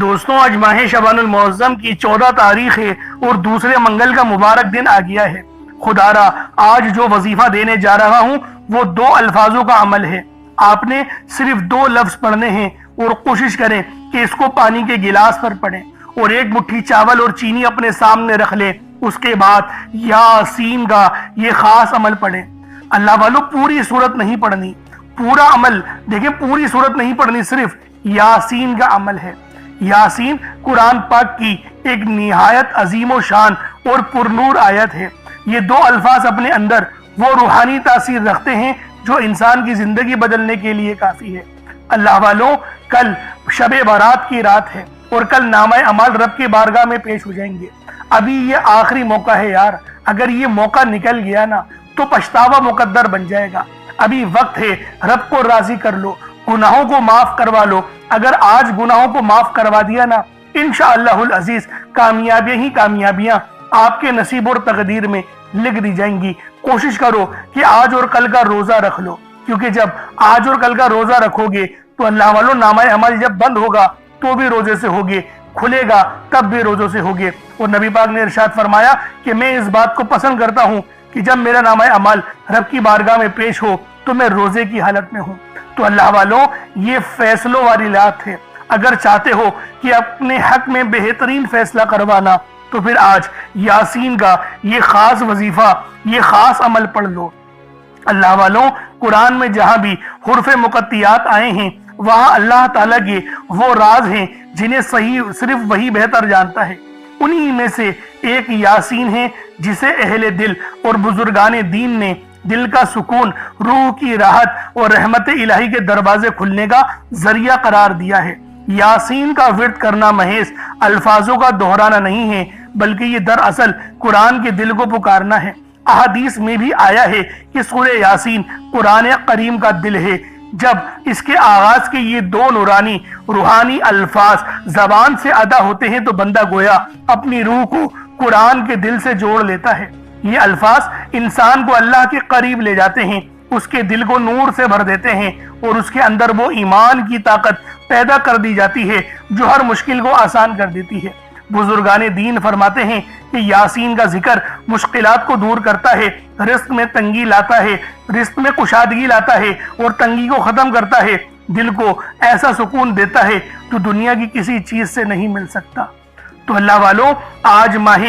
دوستوں، آج ماہ شعبان المعظم کی 14 تاریخ ہے اور دوسرے منگل کا مبارک دن آ گیا ہے۔ خدا را آج جو وظیفہ دینے جا رہا ہوں وہ 2 الفاظوں کا عمل ہے۔ آپ نے صرف 2 لفظ پڑھنے ہیں اور کوشش کریں کہ اس کو پانی کے گلاس پر پڑھیں اور 1 مٹھی چاول اور چینی اپنے سامنے رکھ لیں۔ اس کے بعد یاسین کا یہ خاص عمل پڑھیں۔ اللہ والو، پوری سورت نہیں پڑھنی، پورا عمل دیکھیں، پوری سورت نہیں پڑھنی، صرف یاسین کا عمل ہے۔ یاسین قرآن پاک کی ایک نہایت عظیم و شان اور پرنور آیت ہے۔ یہ 2 الفاظ اپنے اندر وہ روحانی تاثیر رکھتے ہیں جو انسان کی زندگی بدلنے کے لیے کافی ہے۔ اللہ والوں، کل شب برات کی رات ہے اور کل نامہ اعمال رب کی بارگاہ میں پیش ہو جائیں گے۔ ابھی یہ آخری موقع ہے یار، اگر یہ موقع نکل گیا نا تو پچھتاوا مقدر بن جائے گا۔ ابھی وقت ہے، رب کو راضی کر لو، گناہوں کو معاف کروا لو۔ اگر آج گناہوں کو معاف کروا دیا نا، انشاءاللہ العزیز کامیابیاں ہی کامیابیاں آپ کے نصیب اور تقدیر میں لکھ دی جائیں گی۔ کوشش کرو کہ آج اور کل کا روزہ رکھ لو، کیونکہ جب آج اور کل کا روزہ رکھو گے تو اللہ والوں نامہ عمل جب بند ہوگا تو بھی روزے سے ہوگے، کھلے گا تب بھی روزوں سے ہوگے۔ اور نبی پاک نے ارشاد فرمایا کہ میں اس بات کو پسند کرتا ہوں کہ جب میرا نامہ عمل رب کی بارگاہ میں پیش ہو تو میں روزے کی حالت میں ہوں۔ تو اللہ والوں، یہ فیصلوں والی رات ہے۔ اگر چاہتے ہو کہ اپنے حق میں بہترین فیصلہ کروانا تو پھر آج یاسین کا یہ خاص وظیفہ، یہ خاص عمل پڑھ لو۔ اللہ والوں، قرآن میں جہاں بھی حروف مقطعات آئے ہیں وہاں اللہ تعالیٰ کے وہ راز ہیں جنہیں صرف وہی بہتر جانتا ہے۔ انہی میں سے ایک یاسین ہے جسے اہل دل اور بزرگان دین نے دل کا سکون، روح کی راحت اور رحمت الہی کے دروازے کھلنے کا ذریعہ قرار دیا ہے۔ یاسین کا ورد کرنا محض الفاظوں کا دہرانا نہیں ہے، بلکہ یہ دراصل قرآن کے دل کو پکارنا ہے۔ احادیث میں بھی آیا ہے کہ سورہ یاسین قرآن کریم کا دل ہے۔ جب اس کے آغاز کے یہ 2 نورانی روحانی الفاظ زبان سے ادا ہوتے ہیں تو بندہ گویا اپنی روح کو قرآن کے دل سے جوڑ لیتا ہے۔ یہ الفاظ انسان کو اللہ کے قریب لے جاتے ہیں، اس کے دل کو نور سے بھر دیتے ہیں اور اس کے اندر وہ ایمان کی طاقت پیدا کر دی جاتی ہے جو ہر مشکل کو آسان کر دیتی ہے۔ بزرگان دین فرماتے ہیں کہ یاسین کا ذکر مشکلات کو دور کرتا ہے، رزق میں تنگی لاتا ہے، رزق میں کشادگی لاتا ہے اور تنگی کو ختم کرتا ہے، دل کو ایسا سکون دیتا ہے جو دنیا کی کسی چیز سے نہیں مل سکتا۔ تو اللہ والوں، آج ماہ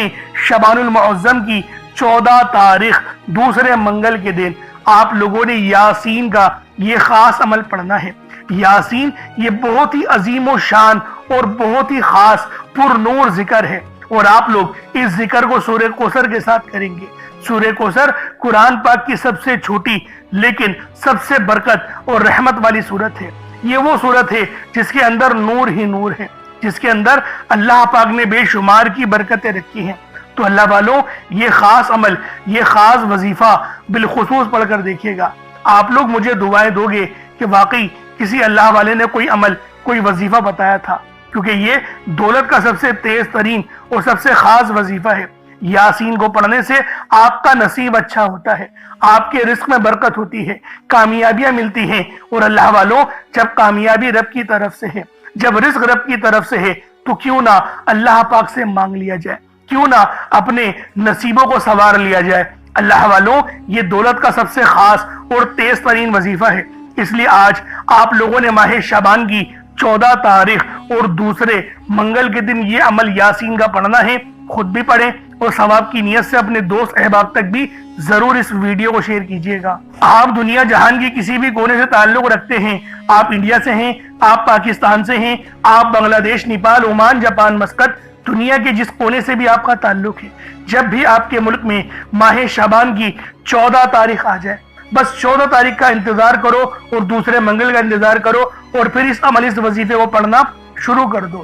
شعبان المعظم کی 14 تاریخ دوسرے منگل کے دن آپ لوگوں نے یاسین کا یہ خاص عمل پڑھنا ہے۔ یاسین یہ بہت ہی عظیم و شان اور بہت ہی خاص پر نور ذکر ہے، اور آپ لوگ اس ذکر کو سورہ کوثر کے ساتھ کریں گے۔ سورہ کوثر قرآن پاک کی سب سے چھوٹی لیکن سب سے برکت اور رحمت والی سورت ہے۔ یہ وہ سورت ہے جس کے اندر نور ہی نور ہے، جس کے اندر اللہ پاک نے بے شمار کی برکتیں رکھی ہیں۔ تو اللہ والوں، یہ خاص عمل، یہ خاص وظیفہ بالخصوص پڑھ کر دیکھیے گا۔ آپ لوگ مجھے دعائیں دو گے کہ واقعی کسی اللہ والے نے کوئی عمل، کوئی وظیفہ بتایا تھا، کیونکہ یہ دولت کا سب سے تیز ترین اور سب سے خاص وظیفہ ہے۔ یاسین کو پڑھنے سے آپ کا نصیب اچھا ہوتا ہے، آپ کے رزق میں برکت ہوتی ہے، کامیابیاں ملتی ہیں۔ اور اللہ والوں، جب کامیابی رب کی طرف سے ہے، جب رزق رب کی طرف سے ہے تو کیوں نہ اللہ پاک سے مانگ لیا جائے، کیوں نہ اپنے نصیبوں کو سنوار لیا جائے۔ اللہ والوں، یہ دولت کا سب سے خاص اور تیز ترین وظیفہ ہے۔ اس لیے آج آپ لوگوں نے ماہ شعبان کی 14 تاریخ اور دوسرے منگل کے دن یہ عمل یاسین کا پڑھنا ہے۔ خود بھی پڑھیں اور ثواب کی نیت سے اپنے دوست احباب تک بھی ضرور اس ویڈیو کو شیئر کیجیے گا۔ آپ دنیا جہان کی کسی بھی کونے سے تعلق رکھتے ہیں، آپ انڈیا سے ہیں، آپ پاکستان سے ہیں، آپ بنگلہ دیش، نیپال، عمان، جاپان، مسقط، دنیا کے جس کونے سے بھی آپ کا تعلق ہے، جب بھی آپ کے ملک میں ماہ شعبان کی 14 تاریخ آ جائے، بس 14 تاریخ کا انتظار کرو اور دوسرے منگل کا انتظار کرو اور پھر اس عمل، اس وظیفے کو پڑھنا شروع کر دو۔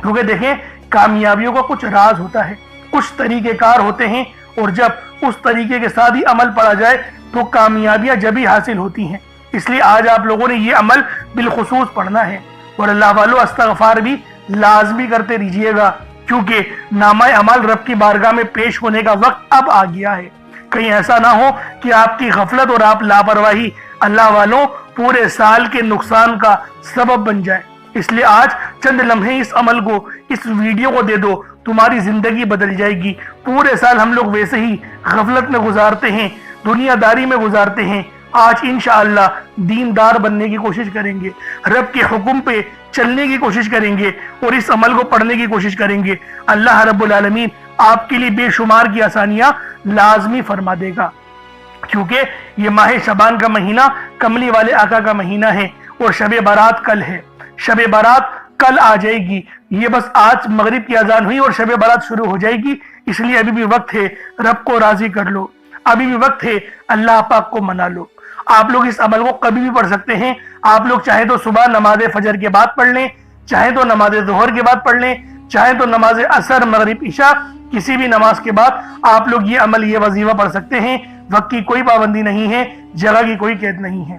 کیونکہ دیکھیں، کامیابیوں کا کچھ راز ہوتا ہے، کچھ طریقہ کار ہوتے ہیں، اور جب اس طریقے کے ساتھ ہی عمل پڑھا جائے تو کامیابیاں جب ہی حاصل ہوتی ہیں۔ اس لیے آج آپ لوگوں نے یہ عمل بالخصوص پڑھنا ہے۔ اور اللہ والو، استغفار بھی لازمی کرتے رہیے گا، کیونکہ نامہ عمل رب کی بارگاہ میں پیش ہونے کا وقت اب آ گیا ہے۔ کہیں ایسا نہ ہو کہ آپ کی غفلت اور آپ لاپرواہی اللہ والوں پورے سال کے نقصان کا سبب بن جائے۔ اس لیے آج چند لمحے اس عمل کو، اس ویڈیو کو دے دو، تمہاری زندگی بدل جائے گی۔ پورے سال ہم لوگ ویسے ہی غفلت میں گزارتے ہیں، دنیا داری میں گزارتے ہیں۔ آج انشاءاللہ دیندار بننے کی کوشش کریں گے، رب کے حکم پہ چلنے کی کوشش کریں گے اور اس عمل کو پڑھنے کی کوشش کریں گے۔ اللہ رب العالمین آپ کے لیے بے شمار کی آسانیاں لازمی فرما دے گا، کیونکہ یہ ماہ شعبان کا مہینہ کملی والے آقا کا مہینہ ہے اور شب برات کل ہے۔ شب برات کل آ جائے گی، یہ بس آج مغرب کی اذان ہوئی اور شب برات شروع ہو جائے گی، اس لیے ابھی بھی وقت ہے، رب کو راضی کر لو، ابھی بھی وقت ہے، اللہ پاک کو منا لو۔ آپ لوگ اس عمل کو کبھی بھی پڑھ سکتے ہیں، آپ لوگ چاہے تو صبح نماز فجر کے بعد پڑھ لیں، چاہے تو نماز ظہر کے بعد پڑھ لیں، چاہے تو نماز عصر مغرب عشاء کسی بھی نماز کے بعد آپ لوگ یہ عمل، یہ وظیفہ پڑھ سکتے ہیں۔ وقت کی کوئی پابندی نہیں ہے، جگہ کی کوئی قید نہیں ہے،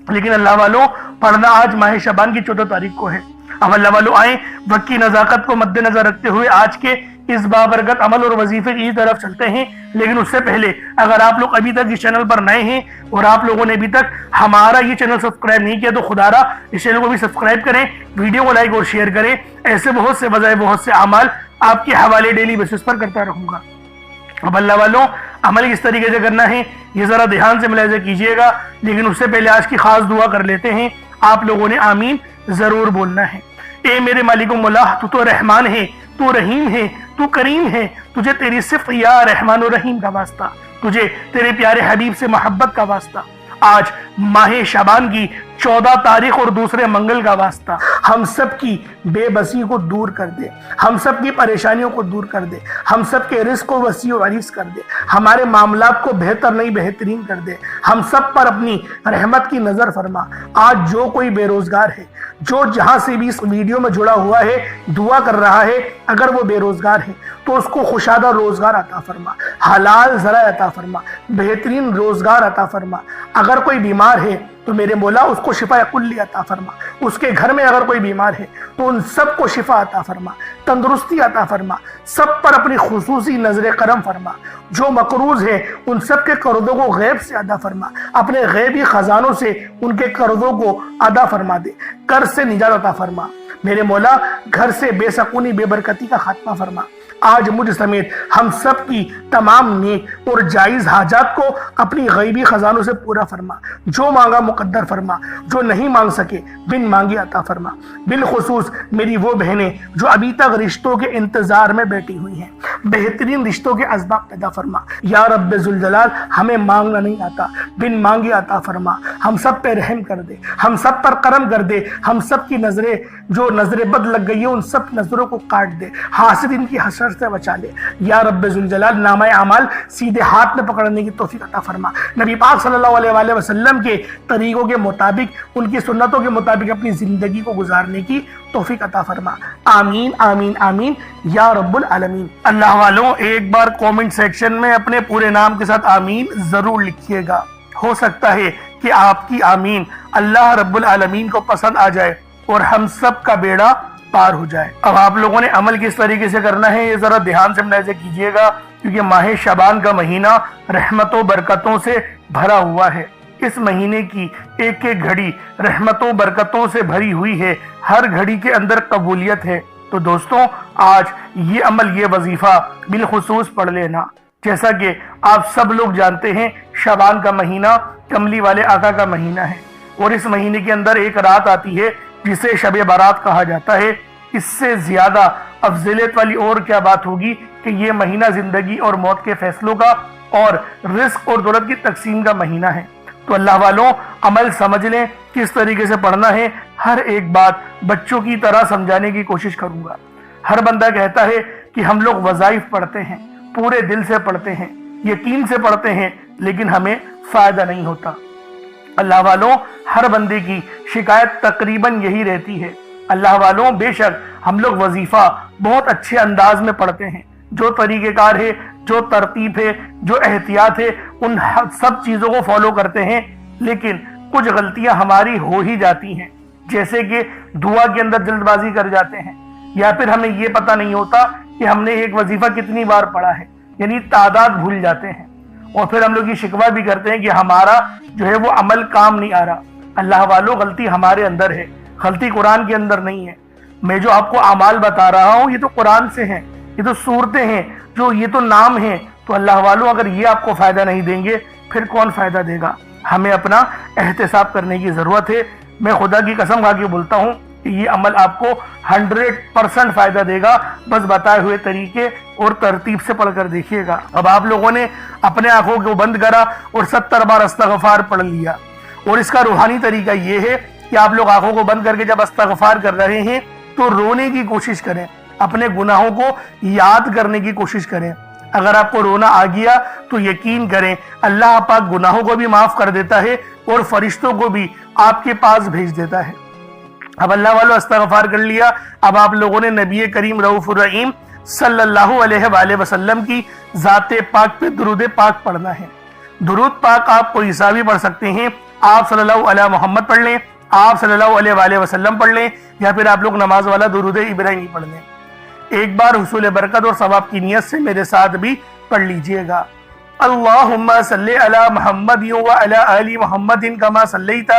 لیکن اللہ والوں پڑھنا آج ماہ شعبان کی 14 تاریخ کو ہے۔ اب اللہ والوں آئیں وقت کی نزاکت کو مد نظر رکھتے ہوئے آج کے اس بابرکت عمل اور وظیفے کی طرف چلتے ہیں۔ لیکن اس سے پہلے اگر آپ لوگ ابھی تک اس چینل پر نئے ہیں اور آپ لوگوں نے ابھی تک ہمارا یہ چینل سبسکرائب نہیں کیا تو خدا را اس چینل کو بھی سبسکرائب کریں، ویڈیو کو لائک اور شیئر کریں۔ ایسے بہت سے بجائے بہت سے اعمال آپ کے حوالے ڈیلی بیسس پر کرتا رہوں گا۔ اب اللہ والوں عمل کس طریقے سے کرنا ہے یہ ذرا دھیان سے ملاحظہ کیجئے گا، لیکن اس سے پہلے آج کی خاص دعا کر لیتے ہیں۔ آپ لوگوں نے آمین ضرور بولنا ہے۔ اے میرے مالک و مولا، تو رحمان ہے، تو رحیم ہے، تو کریم ہے، تجھے تیری صفت یا رحمان و رحیم کا واسطہ، تجھے تیرے پیارے حبیب سے محبت کا واسطہ، آج ماہ شعبان کی 14 تاریخ اور دوسرے منگل کا واسطہ، ہم سب کی بے بسی کو دور کر دے، ہم سب کی پریشانیوں کو دور کر دے، ہم سب کے رزق کو وسیع و عریض کر دے، ہمارے معاملات کو بہتر نہیں بہترین کر دے، ہم سب پر اپنی رحمت کی نظر فرما۔ آج جو کوئی بے روزگار ہے، جو جہاں سے بھی اس ویڈیو میں جڑا ہوا ہے دعا کر رہا ہے، اگر وہ بے روزگار ہے تو اس کو خوشادہ روزگار عطا فرما، حلال ذرائع عطا فرما، بہترین روزگار عطا فرما۔ اگر کوئی بیمار ہے تو میرے مولا اس کو شفا کلی عطا فرما، اس کے گھر میں اگر کوئی بیمار ہے تو ان سب کو شفا عطا فرما، تندرستی عطا فرما، سب پر اپنی خصوصی نظر کرم فرما۔ جو مقروض ہے ان سب کے قرضوں کو غیب سے ادا فرما، اپنے غیبی خزانوں سے ان کے قرضوں کو ادا فرما دے، قرض سے نجات عطا فرما۔ میرے مولا گھر سے بے سکونی بے برکتی کا خاتمہ فرما۔ آج مجھ سمیت ہم سب کی تمام نیک اور جائز حاجات کو اپنی غیبی خزانوں سے پورا فرما، جو مانگا مقدر فرما، جو نہیں مانگ سکے بن مانگے عطا فرما۔ بالخصوص میری وہ بہنیں جو ابھی تک رشتوں کے انتظار میں بیٹھی ہوئی ہیں، بہترین رشتوں کے اسباب پیدا فرما۔ یا رب ذوالجلال ہمیں مانگنا نہیں آتا، بن مانگے عطا فرما، ہم سب پہ رحم کر دے، ہم سب پر کرم کر دے، ہم سب کی نظریں جو نظر بد لگ گئی ہیں ان سب نظروں کو کاٹ دے، حاسد ان کی حسرت سے بچا لے۔ یا رب ذوالجلال نامہ اعمال سیدھے ہاتھ میں پکڑنے کی توفیق عطا فرما، نبی پاک صلی اللہ علیہ وآلہ وسلم کے طریقوں کے مطابق، ان کی سنتوں کے مطابق اپنی زندگی کو گزارنے کی توفیق عطا فرما۔ آمین آمین آمین یا رب العالمین۔ اللہ والوں ایک بار کومنٹ سیکشن میں اپنے پورے نام کے ساتھ آمین ضرور لکھیے گا، ہو سکتا ہے کہ آپ کی آمین اللہ رب العالمین کو پسند آ جائے اور ہم سب کا بیڑا پار ہو جائے۔ اب آپ لوگوں نے عمل کس طریقے سے کرنا ہے یہ ذرا دھیان سے ملاحظہ کیجئے گا، کیونکہ ماہ شعبان کا مہینہ رحمتوں برکتوں سے بھرا ہوا ہے۔ اس مہینے کی ایک ایک گھڑی رحمتوں برکتوں سے بھری ہوئی ہے، ہر گھڑی کے اندر قبولیت ہے۔ تو دوستوں آج یہ عمل، یہ وظیفہ بالخصوص پڑھ لینا۔ جیسا کہ آپ سب لوگ جانتے ہیں شعبان کا مہینہ کملی والے آقا کا مہینہ ہے، اور اس مہینے کے اندر ایک رات آتی ہے جسے شب برات کہا جاتا ہے۔ اس سے زیادہ افضلیت والی اور کیا بات ہوگی کہ یہ مہینہ زندگی اور موت کے فیصلوں کا اور رزق اور دولت کی تقسیم کا مہینہ ہے۔ تو اللہ والوں عمل سمجھ لیں کس طریقے سے پڑھنا ہے، ہر ایک بات بچوں کی طرح سمجھانے کی کوشش کروں گا۔ ہر بندہ کہتا ہے کہ ہم لوگ وظائف پڑھتے ہیں، پورے دل سے پڑھتے ہیں، یقین سے پڑھتے ہیں، لیکن ہمیں فائدہ نہیں ہوتا۔ اللہ والوں ہر بندے کی شکایت تقریباً یہی رہتی ہے۔ اللہ والوں بے شک ہم لوگ وظیفہ بہت اچھے انداز میں پڑھتے ہیں، جو طریقہ کار ہے، جو ترتیب ہے، جو احتیاط ہے، ان سب چیزوں کو فالو کرتے ہیں، لیکن کچھ غلطیاں ہماری ہو ہی جاتی ہیں، جیسے کہ دعا کے اندر جلد بازی کر جاتے ہیں، یا پھر ہمیں یہ پتہ نہیں ہوتا کہ ہم نے ایک وظیفہ کتنی بار پڑھا ہے، یعنی تعداد بھول جاتے ہیں، اور پھر ہم لوگ یہ شکوہ بھی کرتے ہیں کہ ہمارا جو ہے وہ عمل کام نہیں آ رہا۔ اللہ والوں غلطی ہمارے اندر ہے، غلطی قرآن کے اندر نہیں ہے۔ میں جو آپ کو اعمال بتا رہا ہوں یہ تو قرآن سے ہیں، یہ تو صورتیں ہیں، جو یہ تو نام ہیں۔ تو اللہ والوں اگر یہ آپ کو فائدہ نہیں دیں گے پھر کون فائدہ دے گا؟ ہمیں اپنا احتساب کرنے کی ضرورت ہے۔ میں خدا کی قسم کھا کے بولتا ہوں کہ یہ عمل آپ کو 100% فائدہ دے گا، بس بتائے ہوئے طریقے اور ترتیب سے پڑھ کر دیکھیے گا۔ اب آپ لوگوں نے اپنے آنکھوں کو بند کرا اور 70 بار استغفار پڑھ لیا، اور اس کا روحانی طریقہ یہ ہے کہ آپ لوگ آنکھوں کو بند کر کے جب استغفار کر رہے ہیں تو رونے کی کوشش کریں، اپنے گناہوں کو یاد کرنے کی کوشش کریں۔ اگر آپ کو رونا آ گیا تو یقین کریں اللہ پاک گناہوں کو بھی معاف کر دیتا ہے اور فرشتوں کو بھی آپ کے پاس بھیج دیتا ہے۔ اب اللہ والوں استغفار کر لیا، اب آپ لوگوں نے نبی کریم رؤوف الرحیم صلی اللہ علیہ وآلہ وسلم کی ذات پاک پہ درود پاک پڑھنا ہے۔ درود پاک آپ کوئی سا بھی پڑھ سکتے ہیں، آپ صلی اللہ علیہ محمد پڑھ لیں، آپ صلی اللہ علیہ وآلہ وسلم پڑھ لیں، یا پھر آپ لوگ نماز والا درود ابراہیمی پڑھ لیں۔ ایک بار حصول برکت اور ثواب کی نیت سے میرے ساتھ بھی پڑھ لیجئے گا۔ اللہم صلی علی محمد وعلی آل محمد کما صلیت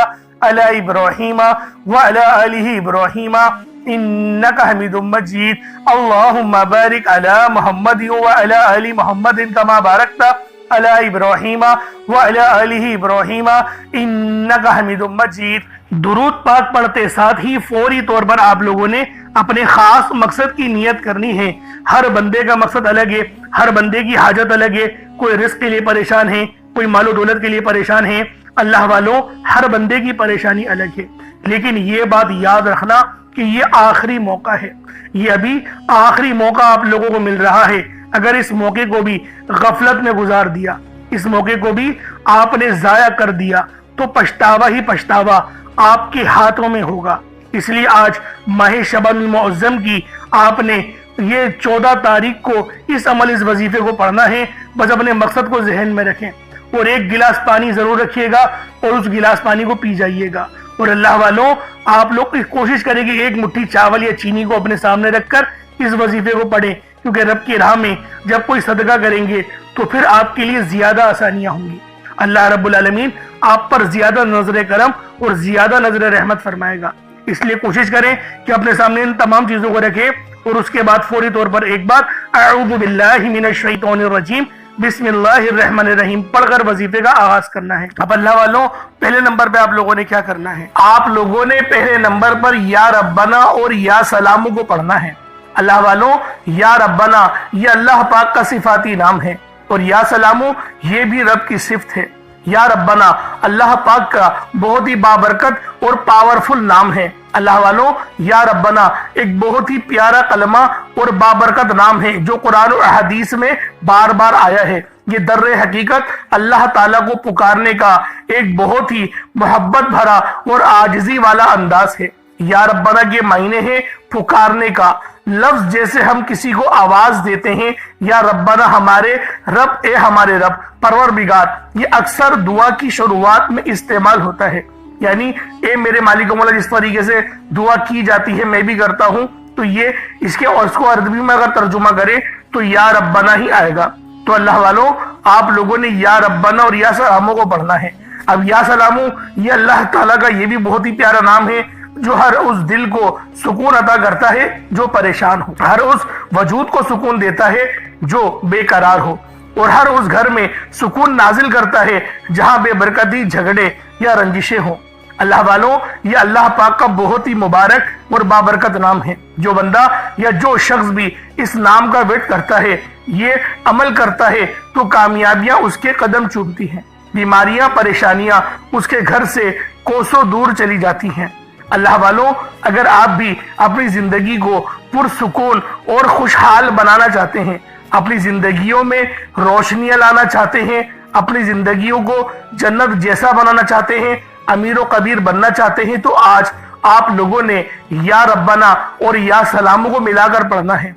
علی ابراہیم وعلی آل ابراہیم انکا حمید مجید۔ اللہم بارک علی محمد وعلی آل محمد کما بارکت علی ابراہیم وعلی آل ابراہیم انکا حمید مجید۔ درود پاک پڑھتے ساتھ ہی فوری طور پر آپ لوگوں نے اپنے خاص مقصد کی نیت کرنی ہے۔ ہر بندے کا مقصد الگ ہے، ہر بندے کی حاجت الگ ہے، کوئی رزق کے لیے پریشان ہے، کوئی مال و دولت کے لیے پریشان ہے۔ اللہ والوں ہر بندے کی پریشانی الگ ہے، لیکن یہ بات یاد رکھنا کہ یہ آخری موقع ہے، یہ ابھی آخری موقع آپ لوگوں کو مل رہا ہے۔ اگر اس موقع کو بھی غفلت میں گزار دیا، اس موقع کو بھی آپ نے ضائع کر دیا تو پچھتاوا ہی پچھتاوا آپ کے ہاتھوں میں ہوگا۔ اس لیے آج ماہ شعبان المعظم کی آپ نے یہ 14 تاریخ کو اس عمل اس وظیفے کو پڑھنا ہے۔ بس اپنے مقصد کو ذہن میں رکھیں اور ایک گلاس پانی ضرور رکھیے گا اور اس گلاس پانی کو پی جائیے گا۔ اور اللہ والوں آپ لوگ کوشش کریں کہ ایک مٹھی چاول یا چینی کو اپنے سامنے رکھ کر اس وظیفے کو پڑھیں، کیونکہ رب کی راہ میں جب کوئی صدقہ کریں گے تو پھر آپ کے لیے زیادہ آسانیاں ہوں گی۔ اللہ رب العالمین آپ پر زیادہ نظر کرم اور زیادہ نظر رحمت فرمائے گا۔ اس لیے کوشش کریں کہ اپنے سامنے ان تمام چیزوں کو رکھیں اور اس کے بعد فوری طور پر ایک بار اعوذ باللہ من الشیطان الرجیم بسم اللہ الرحمن الرحیم پڑھ کر وظیفے کا آغاز کرنا ہے۔ اب اللہ والوں پہلے نمبر پہ آپ لوگوں نے کیا کرنا ہے؟ آپ لوگوں نے پہلے نمبر پر یا ربنا اور یا سلامو کو پڑھنا ہے۔ اللہ والوں یا ربنا یہ اللہ پاک کا صفاتی نام ہے اور یا سلامو یہ بھی رب کی صفت ہے۔ یا ربنا اللہ پاک کا بہت ہی بابرکت اور پاورفل نام ہے۔ اللہ والوں یا ربنا ایک بہت ہی پیارا کلمہ اور بابرکت نام ہے جو قرآن و حدیث میں بار بار آیا ہے۔ یہ در حقیقت اللہ تعالیٰ کو پکارنے کا ایک بہت ہی محبت بھرا اور عاجزی والا انداز ہے۔ یا ربنا کے معنی ہے پکارنے کا، لفظ جیسے ہم کسی کو آواز دیتے ہیں یا ربنا ہمارے رب، اے ہمارے رب، پروردگار، یہ اکثر دعا کی شروعات میں استعمال ہوتا ہے۔ یعنی اے میرے مالک و مولا، جس طریقے سے دعا کی جاتی ہے میں بھی کرتا ہوں، تو یہ اس کو عربی میں اگر ترجمہ کرے تو یا ربنا ہی آئے گا۔ تو اللہ والوں آپ لوگوں نے یا ربنا اور یا سلامو کو پڑھنا ہے۔ اب یا سلامو یہ اللہ تعالیٰ کا یہ بھی بہت ہی پیارا نام ہے جو ہر اس دل کو سکون عطا کرتا ہے جو پریشان ہو، ہر اس وجود کو سکون دیتا ہے جو بے قرار ہو، اور ہر اس گھر میں سکون نازل کرتا ہے جہاں بے برکتی، جھگڑے یا رنجشیں ہوں۔ اللہ والوں یہ اللہ پاک کا بہت ہی مبارک اور بابرکت نام ہے۔ جو بندہ یا جو شخص بھی اس نام کا ورد کرتا ہے، یہ عمل کرتا ہے، تو کامیابیاں اس کے قدم چومتی ہیں، بیماریاں، پریشانیاں اس کے گھر سے کوسوں دور چلی جاتی ہیں۔ اللہ والوں اگر آپ بھی اپنی زندگی کو پرسکون اور خوشحال بنانا چاہتے ہیں، اپنی زندگیوں میں روشنیاں لانا چاہتے ہیں، اپنی زندگیوں کو جنت جیسا بنانا چاہتے ہیں، امیر و کبیر بننا چاہتے ہیں، تو آج آپ لوگوں نے یا ربنا اور یا سلامو کو ملا کر پڑھنا ہے۔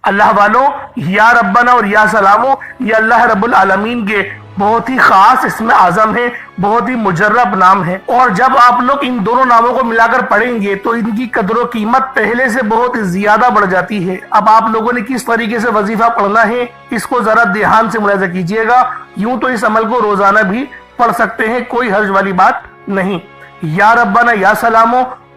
اللہ والوں یا ربنا اور یا سلامو یہ اللہ رب العالمین کے بہت ہی خاص اسم اعظم ہے، بہت ہی مجرب نام ہے، اور جب آپ لوگ ان دونوں ناموں کو ملا کر پڑھیں گے تو ان کی قدر و قیمت پہلے سے بہت زیادہ بڑھ جاتی ہے۔ اب آپ لوگوں نے کس طریقے سے وظیفہ پڑھنا ہے اس کو ذرا دھیان سے ملاحظہ کیجئے گا۔ یوں تو اس عمل کو روزانہ بھی پڑھ سکتے ہیں، کوئی حرج والی بات نہیں۔ یا ربنا یا سلامو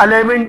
11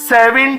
7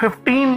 15